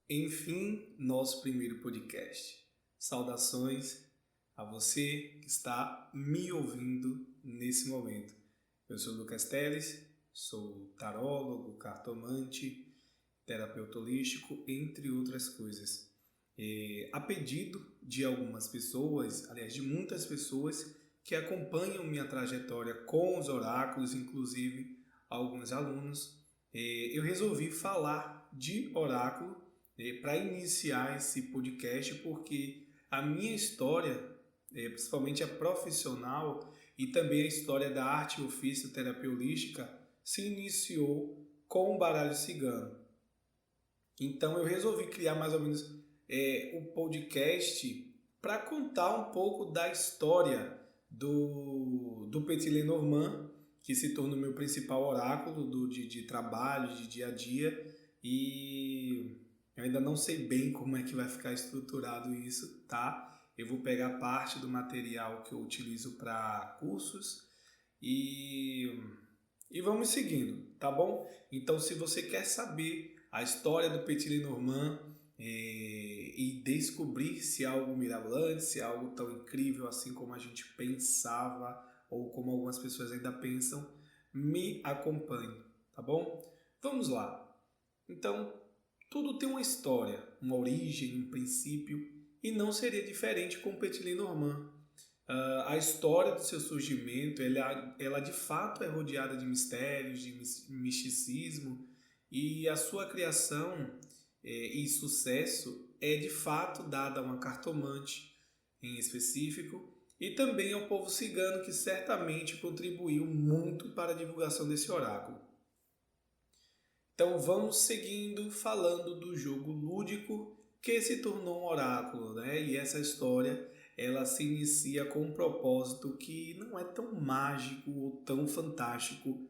Enfim, nosso primeiro podcast. Saudações a você que está me ouvindo nesse momento. Eu sou Lucas Teles, sou tarólogo, cartomante, terapeuta holístico, entre outras coisas. A pedido de algumas pessoas, aliás, de muitas pessoas que acompanham minha trajetória com os oráculos, inclusive alguns alunos, eu resolvi falar de oráculo para iniciar esse podcast, porque a minha história, principalmente a profissional e também a história da arte e ofício terapia holística, se iniciou com o baralho cigano. Então eu resolvi criar mais ou menos o podcast para contar um pouco da história do Petit Lenormand, que se tornou meu principal oráculo de trabalho, de dia a dia, e eu ainda não sei bem como é que vai ficar estruturado isso, tá? Eu vou pegar parte do material que eu utilizo para cursos e vamos seguindo, tá bom? Então, se você quer saber a história do Petit Lenormand e descobrir se é algo mirabolante, se é algo tão incrível assim como a gente pensava ou como algumas pessoas ainda pensam, me acompanhe, tá bom? Vamos lá. Então, tudo tem uma história, uma origem, um princípio, e não seria diferente com o Petit Lenormand. A história do seu surgimento, ela de fato é rodeada de mistérios, de misticismo, e a sua criação e sucesso é de fato dada a uma cartomante em específico, e também ao povo cigano, que certamente contribuiu muito para a divulgação desse oráculo. Então vamos seguindo falando do jogo lúdico que se tornou um oráculo, né? E essa história ela se inicia com um propósito que não é tão mágico ou tão fantástico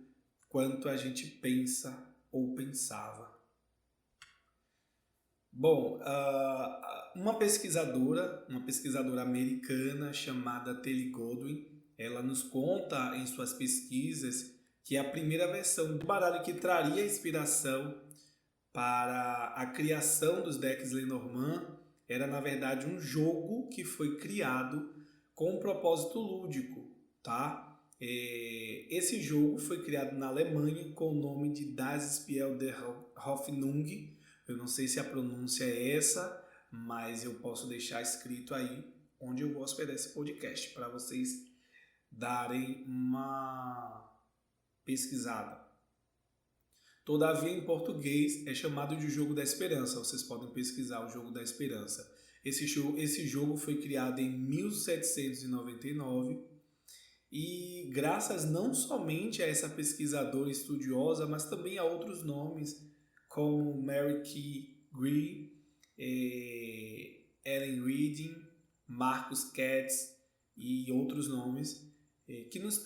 quanto a gente pensa ou pensava. Bom, uma pesquisadora americana chamada Telly Godwin, ela nos conta em suas pesquisas que a primeira versão do baralho que traria inspiração para a criação dos decks Lenormand era, na verdade, um jogo que foi criado com um propósito lúdico, tá? Esse jogo foi criado na Alemanha com o nome de Das Spiel der Hoffnung. Eu não sei se a pronúncia é essa, mas eu posso deixar escrito aí onde eu vou hospedar esse podcast para vocês darem uma pesquisada. Todavia, em português, é chamado de Jogo da Esperança. Vocês podem pesquisar o Jogo da Esperança. Esse jogo foi criado em 1799 e graças não somente a essa pesquisadora estudiosa, mas também a outros nomes como Mary Kay Green, Ellen Reading, Marcus Katz e outros nomes que nos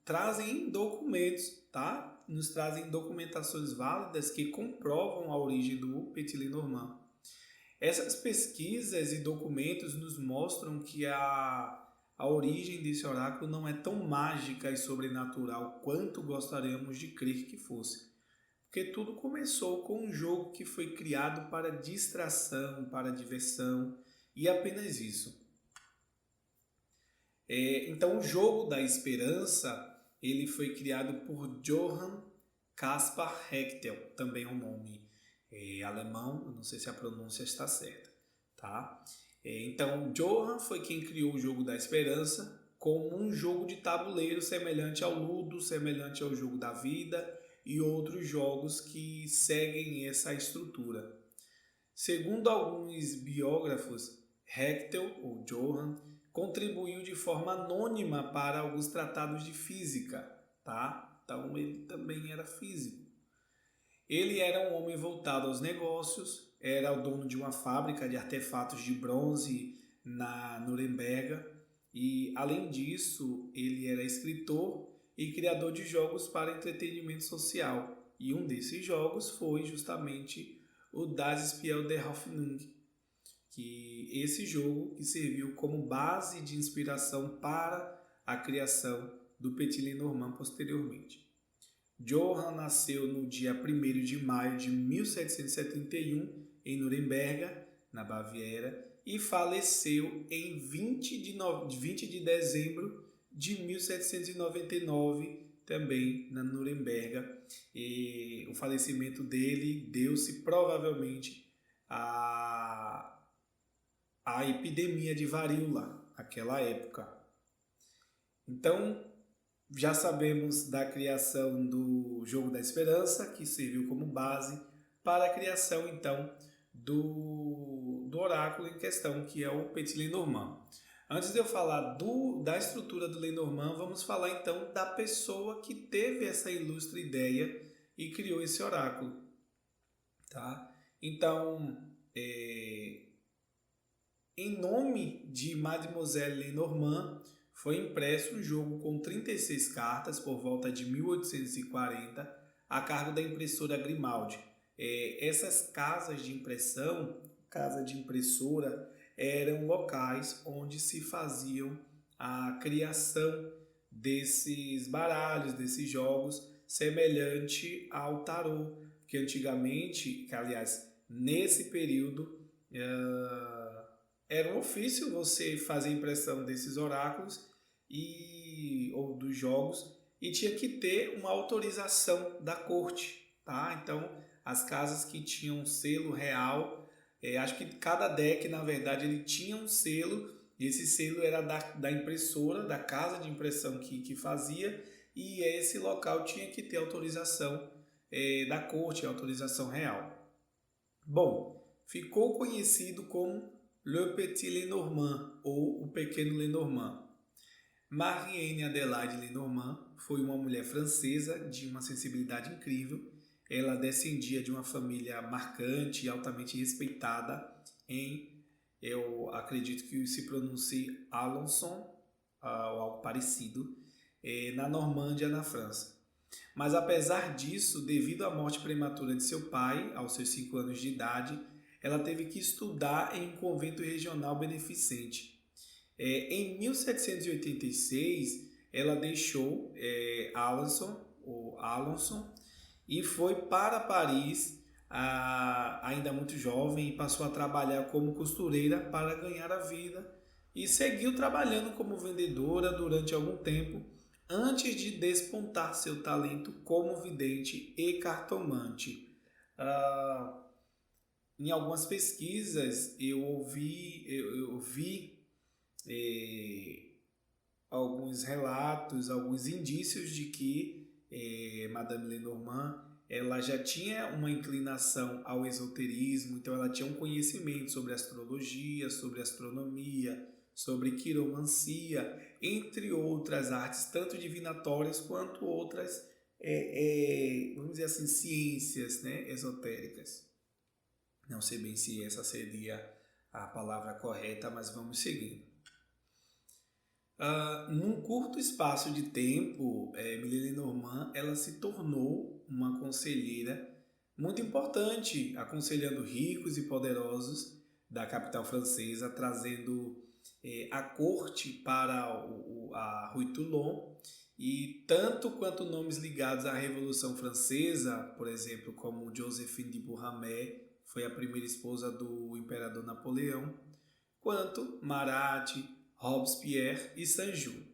trazem documentos, tá? Nos trazem documentações válidas que comprovam a origem do Petit Lenormand. Essas pesquisas e documentos nos mostram que a origem desse oráculo não é tão mágica e sobrenatural quanto gostaríamos de crer que fosse. Porque tudo começou com um jogo que foi criado para distração, para diversão e apenas isso. Então, o Jogo da Esperança ele foi criado por Johann Caspar Hechtel, também é um nome alemão, eu não sei se a pronúncia está certa, tá? Então, Johann foi quem criou o Jogo da Esperança como um jogo de tabuleiro semelhante ao Ludo, semelhante ao Jogo da Vida e outros jogos que seguem essa estrutura. Segundo alguns biógrafos, Hechtel, ou Johann, contribuiu de forma anônima para alguns tratados de física, tá? Então ele também era físico. Ele era um homem voltado aos negócios, era o dono de uma fábrica de artefatos de bronze na Nuremberg e, além disso, ele era escritor e criador de jogos para entretenimento social. E um desses jogos foi justamente o Das Spiel der Hoffnung, que esse jogo que serviu como base de inspiração para a criação do Petit Lenormand posteriormente. Johann nasceu no dia 1º de maio de 1771 em Nuremberg, na Baviera, e faleceu em 20 de dezembro de 1799, também na Nuremberg. E o falecimento dele deu-se provavelmente a epidemia de varíola, naquela época. Então, já sabemos da criação do Jogo da Esperança, que serviu como base para a criação, então, do oráculo em questão, que é o Petit Lenormand. Antes de eu falar da estrutura do Lenormand, vamos falar, então, da pessoa que teve essa ilustre ideia e criou esse oráculo. Tá? Então, em nome de Mademoiselle Lenormand, foi impresso um jogo com 36 cartas por volta de 1840 a cargo da impressora Grimaldi. Essas casas de impressão, casa de impressora, eram locais onde se faziam a criação desses baralhos, desses jogos, semelhante ao tarô, que antigamente, nesse período, era um ofício você fazer impressão desses oráculos ou dos jogos, e tinha que ter uma autorização da corte, tá? Então, as casas que tinham um selo real, acho que cada deck, na verdade, ele tinha um selo, e esse selo era da impressora, da casa de impressão que fazia, e esse local tinha que ter autorização da corte, autorização real. Bom, ficou conhecido como Le Petit Lenormand, ou o Pequeno Lenormand. Marie-Anne Adelaide Lenormand foi uma mulher francesa de uma sensibilidade incrível. Ela descendia de uma família marcante e altamente respeitada eu acredito que se pronuncie Alençon, ou algo parecido, na Normândia, na França. Mas apesar disso, devido à morte prematura de seu pai, aos seus 5 anos de idade, ela teve que estudar em um convento regional beneficente. Em 1786, ela deixou Alençon e foi para Paris, ainda muito jovem, e passou a trabalhar como costureira para ganhar a vida e seguiu trabalhando como vendedora durante algum tempo antes de despontar seu talento como vidente e cartomante. Em algumas pesquisas eu vi alguns relatos, alguns indícios de que Madame Lenormand ela já tinha uma inclinação ao esoterismo, então ela tinha um conhecimento sobre astrologia, sobre astronomia, sobre quiromancia, entre outras artes, tanto divinatórias quanto outras, vamos dizer assim, ciências, né, esotéricas. Não sei bem se essa seria a palavra correta, mas vamos seguindo. Num curto espaço de tempo, Emilie Lenormand ela se tornou uma conselheira muito importante, aconselhando ricos e poderosos da capital francesa, trazendo a corte para a Rue Toulon, e tanto quanto nomes ligados à Revolução Francesa, por exemplo, como Joséphine de Beauharnais, foi a primeira esposa do imperador Napoleão, quanto Marat, Robespierre e Saint-Just.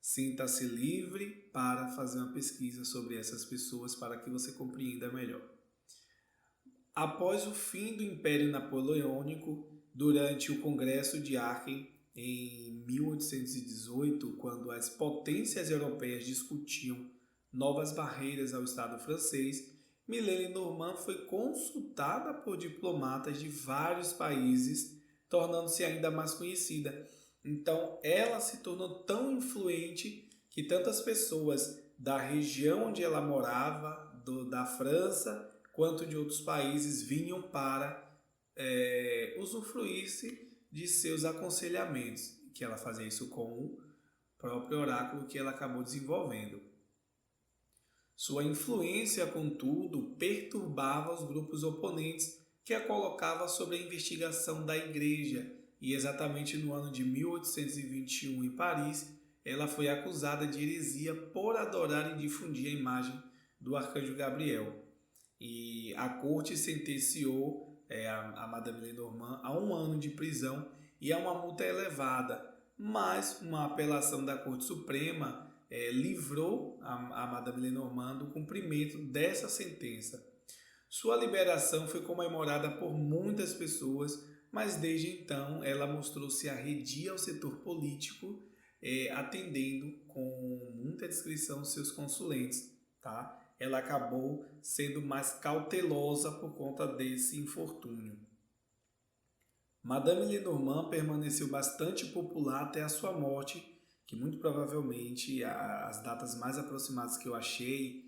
Sinta-se livre para fazer uma pesquisa sobre essas pessoas para que você compreenda melhor. Após o fim do Império Napoleônico, durante o Congresso de Aachen, em 1818, quando as potências europeias discutiam novas barreiras ao Estado francês, Emilie Lenormand foi consultada por diplomatas de vários países, tornando-se ainda mais conhecida. Então, ela se tornou tão influente que tantas pessoas da região onde ela morava, da França, quanto de outros países, vinham para usufruir-se de seus aconselhamentos, que ela fazia isso com o próprio oráculo que ela acabou desenvolvendo. Sua influência, contudo, perturbava os grupos oponentes que a colocava sob a investigação da Igreja, e exatamente no ano de 1821, em Paris, ela foi acusada de heresia por adorar e difundir a imagem do arcanjo Gabriel. E a corte sentenciou a Madame Lenormand a 1 ano de prisão e a uma multa elevada, mas uma apelação da Corte Suprema livrou a Madame Lenormand do cumprimento dessa sentença. Sua liberação foi comemorada por muitas pessoas, mas desde então ela mostrou-se arredia ao setor político, atendendo com muita discrição seus consulentes, tá? Ela acabou sendo mais cautelosa por conta desse infortúnio. Madame Lenormand permaneceu bastante popular até a sua morte, que muito provavelmente as datas mais aproximadas que eu achei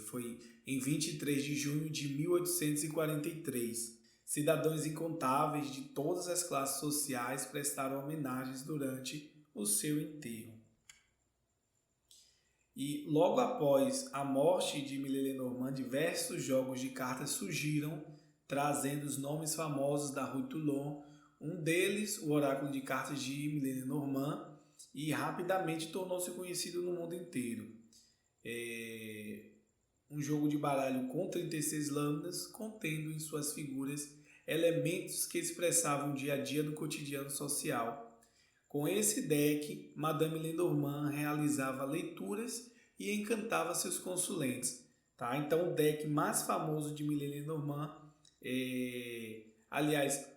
foi em 23 de junho de 1843. Cidadãos incontáveis de todas as classes sociais prestaram homenagens durante o seu enterro. E logo após a morte de Millet Lenormand, diversos jogos de cartas surgiram, trazendo os nomes famosos da Rue Toulon, um deles o oráculo de cartas de Millet Lenormand, e rapidamente tornou-se conhecido no mundo inteiro. Um jogo de baralho com 36 lâminas, contendo em suas figuras elementos que expressavam o dia a dia do cotidiano social. Com esse deck, Madame Lenormand realizava leituras e encantava seus consulentes. Tá? Então, o deck mais famoso de Millet Lenormand,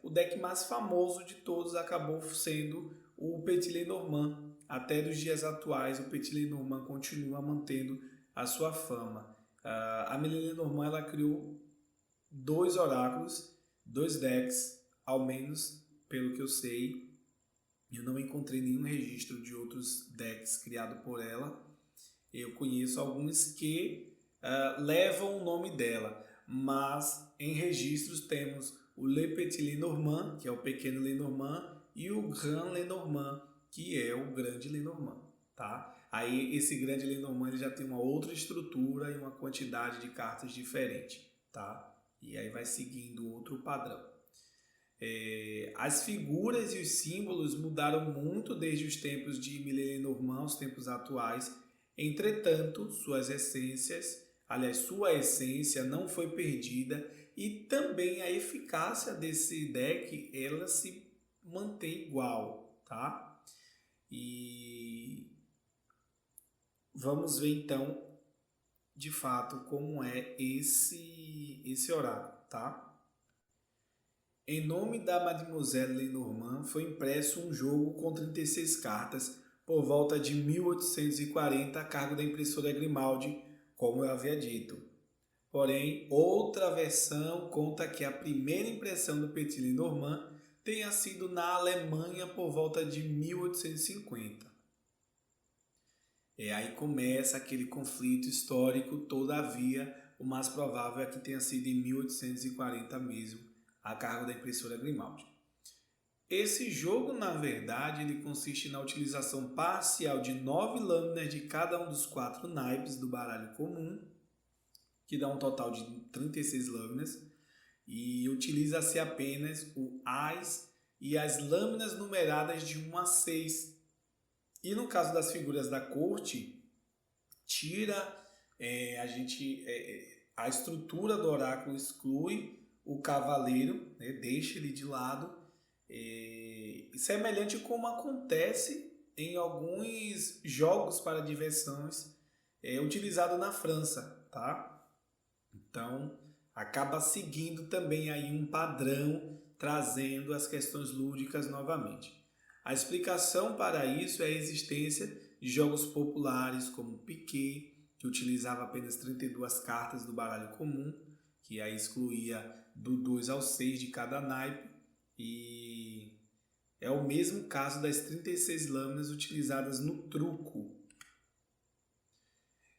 o deck mais famoso de todos acabou sendo o Petit Lenormand. Até dos dias atuais, o Petit Lenormand continua mantendo a sua fama. A Millet Lenormand ela criou 2 oráculos, 2 decks, ao menos pelo que eu sei. Eu não encontrei nenhum registro de outros decks criados por ela. Eu conheço alguns que levam o nome dela, mas em registros temos o Le Petit Lenormand, que é o pequeno Lenormand, e o Grand Lenormand, que é o grande Lenormand. Tá? Aí esse grande Lenormand ele já tem uma outra estrutura e uma quantidade de cartas diferente. Tá? E aí vai seguindo outro padrão. As figuras e os símbolos mudaram muito desde os tempos de Millet Lenormand aos tempos atuais. Entretanto, sua essência não foi perdida e também a eficácia desse deck ela se mantém igual, tá? E vamos ver então, de fato, como é esse oráculo, tá? Em nome da Mademoiselle Lenormand foi impresso um jogo com 36 cartas por volta de 1840 a cargo da impressora Grimaldi, como eu havia dito. Porém, outra versão conta que a primeira impressão do Petit Lenormand tenha sido na Alemanha por volta de 1850. Aí começa aquele conflito histórico, todavia o mais provável é que tenha sido em 1840 mesmo, a cargo da impressora Grimaldi. Esse jogo, na verdade, ele consiste na utilização parcial de 9 lâminas de cada um dos 4 naipes do baralho comum, que dá um total de 36 lâminas, e utiliza-se apenas o ás e as lâminas numeradas de 1 a 6. E no caso das figuras da corte, a estrutura do oráculo exclui o cavaleiro, né, deixa ele de lado, semelhante como acontece em alguns jogos para diversões utilizados na França, tá? Então, acaba seguindo também aí um padrão, trazendo as questões lúdicas novamente. A explicação para isso é a existência de jogos populares como Piquet, que utilizava apenas 32 cartas do baralho comum, que aí excluía do 2 ao 6 de cada naipe, e é o mesmo caso das 36 lâminas utilizadas no truco.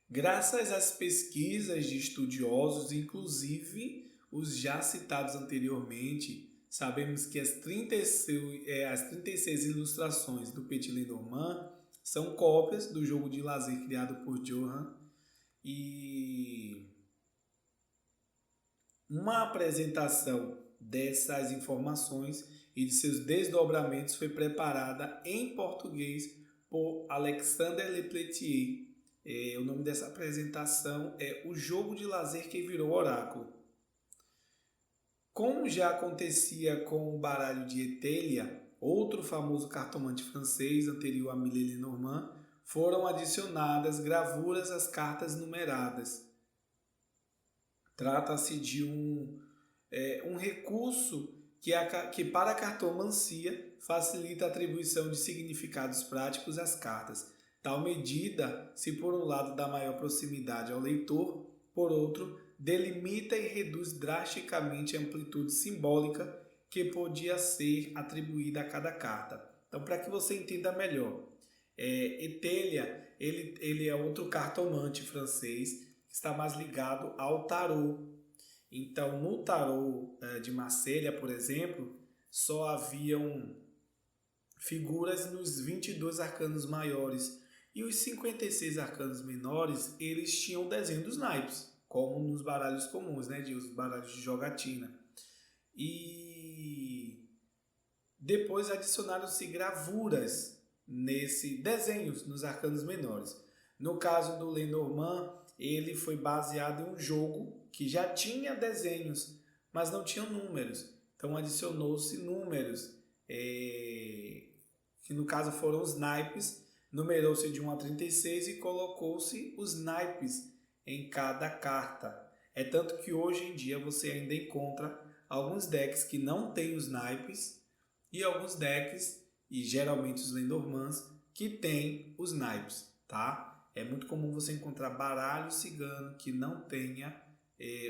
Graças às pesquisas de estudiosos, inclusive os já citados anteriormente, sabemos que as 36 ilustrações do Petit Lenormand são cópias do jogo de lazer criado por Johann, e uma apresentação dessas informações e de seus desdobramentos foi preparada em português por Alexandre Lepeletier, O nome dessa apresentação é O Jogo de Lazer que Virou Oráculo. Como já acontecia com o baralho de Etelia, outro famoso cartomante francês anterior a Millet Lenormand, foram adicionadas gravuras às cartas numeradas. Trata-se de um recurso que para a cartomancia facilita a atribuição de significados práticos às cartas. Tal medida, se por um lado dá maior proximidade ao leitor, por outro, delimita e reduz drasticamente a amplitude simbólica que podia ser atribuída a cada carta. Então, para que você entenda melhor, Etelia, ele é outro cartomante francês que está mais ligado ao tarô. Então, no tarô de Marselha, por exemplo, só haviam figuras nos 22 arcanos maiores e os 56 arcanos menores, eles tinham o desenho dos naipes, como nos baralhos comuns, né, os baralhos de jogatina. E depois adicionaram-se gravuras desenhos nos arcanos menores. No caso do Lenormand, ele foi baseado em um jogo que já tinha desenhos, mas não tinha números. Então adicionou-se números, que no caso foram os naipes, numerou-se de 1 a 36 e colocou-se os naipes em cada carta. É tanto que hoje em dia você ainda encontra alguns decks que não têm os naipes e alguns decks, e geralmente os Lenormands, que têm os naipes, tá? É muito comum você encontrar baralho cigano que não tenha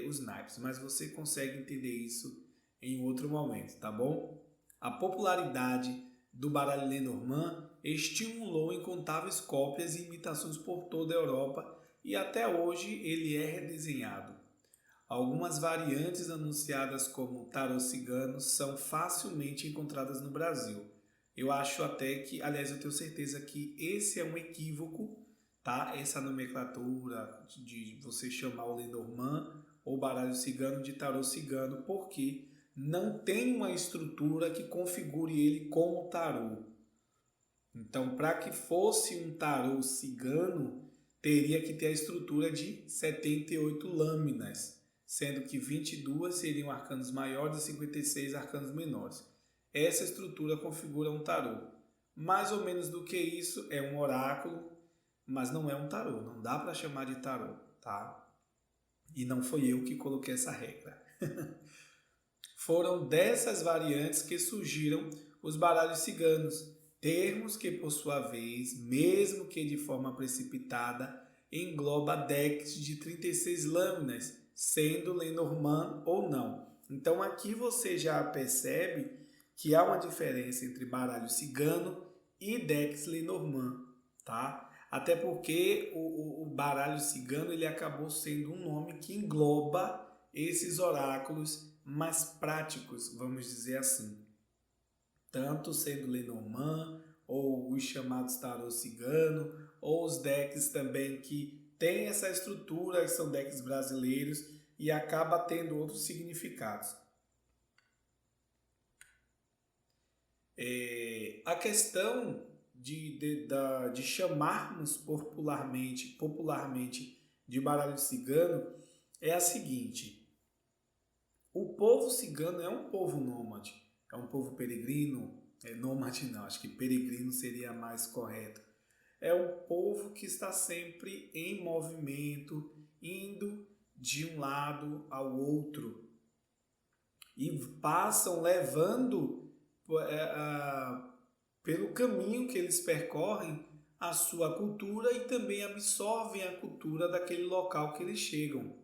os naipes, mas você consegue entender isso em outro momento, tá bom? A popularidade do baralho Lenormand estimulou incontáveis cópias e imitações por toda a Europa e até hoje ele é redesenhado. Algumas variantes anunciadas como tarô cigano são facilmente encontradas no Brasil. Eu acho até que, aliás, eu tenho certeza que esse é um equívoco, tá? Essa nomenclatura de você chamar o Lenormand ou baralho cigano de tarô cigano, porque não tem uma estrutura que configure ele como tarô. Então, para que fosse um tarô cigano, teria que ter a estrutura de 78 lâminas, sendo que 22 seriam arcanos maiores e 56 arcanos menores. Essa estrutura configura um tarô. Mais ou menos do que isso, é um oráculo, mas não é um tarô, não dá para chamar de tarô, tá? E não foi eu que coloquei essa regra. Foram dessas variantes que surgiram os baralhos ciganos, termos que, por sua vez, mesmo que de forma precipitada, engloba decks de 36 lâminas, sendo Lenormand ou não. Então aqui você já percebe que há uma diferença entre baralho cigano e decks Lenormand, tá? Até porque o baralho cigano ele acabou sendo um nome que engloba esses oráculos mais práticos, vamos dizer assim. Tanto sendo Lenormand, ou os chamados tarô cigano, ou os decks também que têm essa estrutura, que são decks brasileiros, e acaba tendo outros significados. A questão de chamarmos popularmente de baralho cigano é a seguinte: o povo cigano é um povo nômade, é um povo peregrino, nômade não, acho que peregrino seria mais correto. É um povo que está sempre em movimento, indo de um lado ao outro. E passam levando pelo caminho que eles percorrem a sua cultura e também absorvem a cultura daquele local que eles chegam.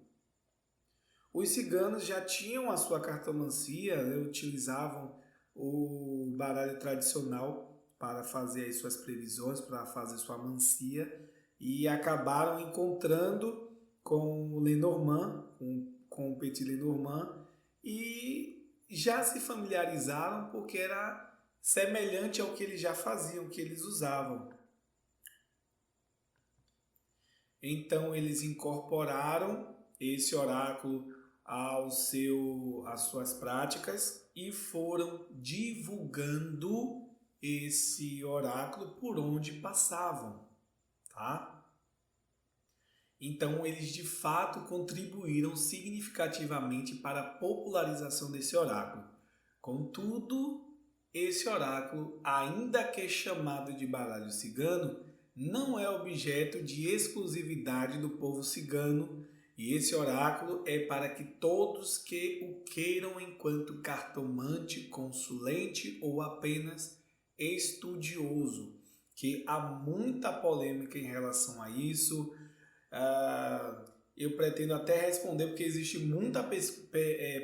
Os ciganos já tinham a sua cartomancia, utilizavam o baralho tradicional para fazer as suas previsões, para fazer sua mancia, e acabaram encontrando com o Lenormand, com o Petit Lenormand, e já se familiarizaram porque era semelhante ao que eles já faziam, que eles usavam. Então eles incorporaram esse oráculo às suas práticas e foram divulgando esse oráculo por onde passavam, tá? Então, eles de fato contribuíram significativamente para a popularização desse oráculo. Contudo, esse oráculo, ainda que é chamado de baralho cigano, não é objeto de exclusividade do povo cigano, e esse oráculo é para que todos que o queiram enquanto cartomante, consulente ou apenas estudioso, que há muita polêmica em relação a isso. Eu pretendo até responder porque existe muita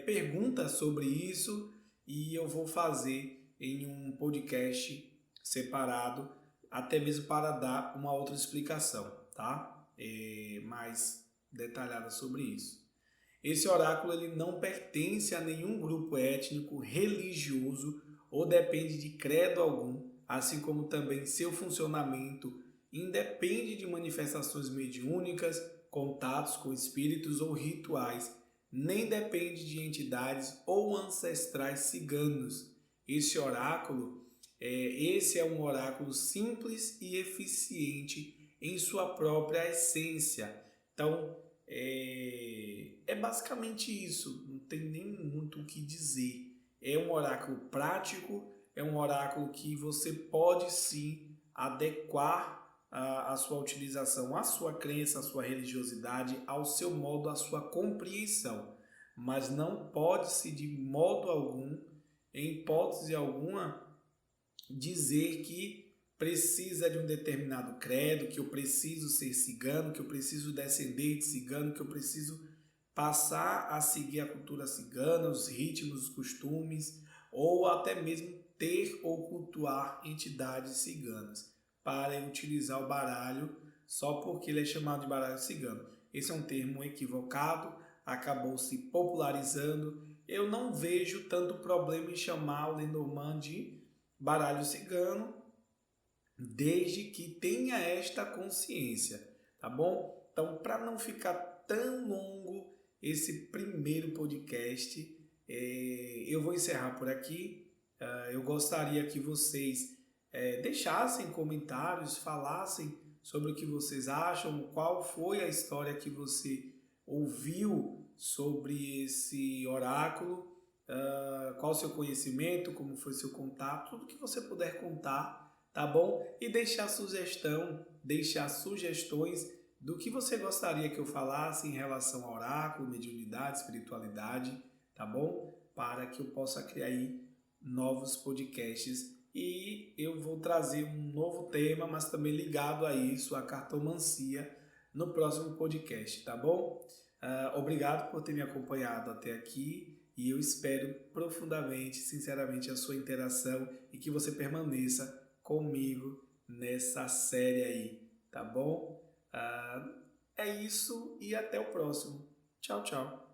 pergunta sobre isso e eu vou fazer em um podcast separado, até mesmo para dar uma outra explicação, tá? Mais detalhada sobre isso. Esse oráculo ele não pertence a nenhum grupo étnico, religioso ou depende de credo algum, assim como também seu funcionamento independe de manifestações mediúnicas, contatos com espíritos ou rituais, nem depende de entidades ou ancestrais ciganos. Esse é um oráculo simples e eficiente em sua própria essência. Então, é basicamente isso, não tem nem muito o que dizer. É um oráculo prático, é um oráculo que você pode sim adequar a sua utilização, a sua crença, a sua religiosidade, ao seu modo, a sua compreensão. Mas não pode-se de modo algum, em hipótese alguma, dizer que precisa de um determinado credo, que eu preciso ser cigano, que eu preciso descender de cigano, que eu preciso passar a seguir a cultura cigana, os ritmos, os costumes, ou até mesmo ter ou cultuar entidades ciganas para utilizar o baralho só porque ele é chamado de baralho cigano. Esse é um termo equivocado, acabou se popularizando. Eu não vejo tanto problema em chamar o Lenormand de baralho cigano, desde que tenha esta consciência, tá bom? Então, para não ficar tão longo esse primeiro podcast, eu vou encerrar por aqui. Eu gostaria que vocês deixassem comentários, falassem sobre o que vocês acham, qual foi a história que você ouviu sobre esse oráculo, qual o seu conhecimento, como foi seu contato, tudo que você puder contar, tá bom? E deixar sugestões do que você gostaria que eu falasse em relação ao oráculo, mediunidade, espiritualidade, tá bom? Para que eu possa criar aí novos podcasts e eu vou trazer um novo tema, mas também ligado a isso, a cartomancia, no próximo podcast, tá bom? Obrigado por ter me acompanhado até aqui e eu espero profundamente, sinceramente, a sua interação e que você permaneça comigo nessa série aí, tá bom? É isso e até o próximo. Tchau, tchau.